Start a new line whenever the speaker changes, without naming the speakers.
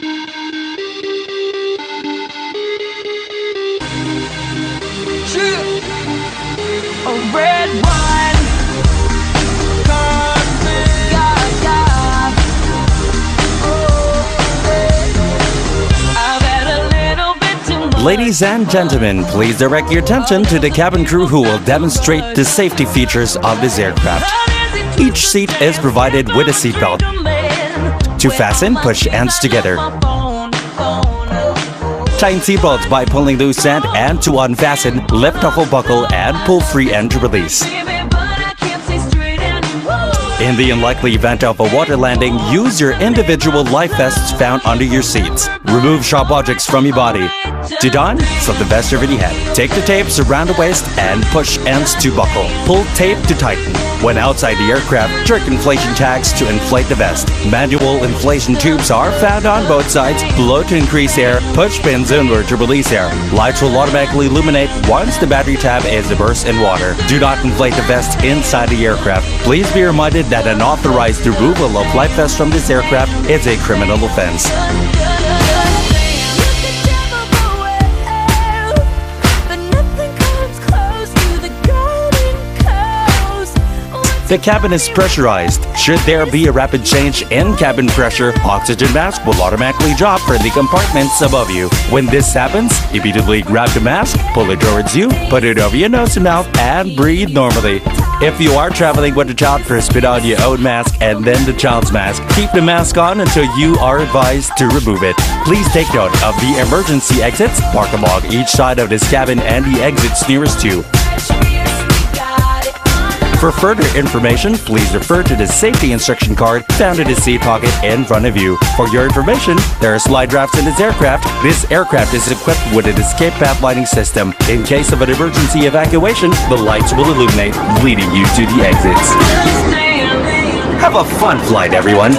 A red wine. I've had a little bit too much.
Ladies and gentlemen, please direct your attention to the cabin crew who will demonstrate the safety features of this aircraft. Each seat is provided with a seatbelt. To fasten, push ends together. Tighten seatbelts by pulling loose end, and to unfasten, lift knuckle buckle and pull free end to release. In the unlikely event of a water landing, use your individual life vests found under your seats. Remove sharp objects from your body. To don, slip the vest over the head. Take the tapes around the waist and push ends to buckle. Pull tape to tighten. When outside the aircraft, jerk inflation tags to inflate the vest. Manual inflation tubes are found on both sides. Blow to increase air, push pins inward to release air. Lights will automatically illuminate once the battery tab is immersed in water. Do not inflate the vest inside the aircraft. Please be reminded that unauthorized removal of life vests from this aircraft is a criminal offense. The cabin is pressurized. Should there be a rapid change in cabin pressure, oxygen mask will automatically drop for the compartments above you. When this happens, immediately grab the mask, pull it towards you, put it over your nose and mouth, and breathe normally. If you are traveling with a child, first put on your own mask and then the child's mask. Keep the mask on until you are advised to remove it. Please take note of the emergency exits. Mark along each side of this cabin and the exits nearest you. For further information, please refer to the safety instruction card found in the seat pocket in front of you. For your information, there are slide rafts in this aircraft. This aircraft is equipped with an escape path lighting system. In case of an emergency evacuation, the lights will illuminate, leading you to the exits. Have a fun flight, everyone!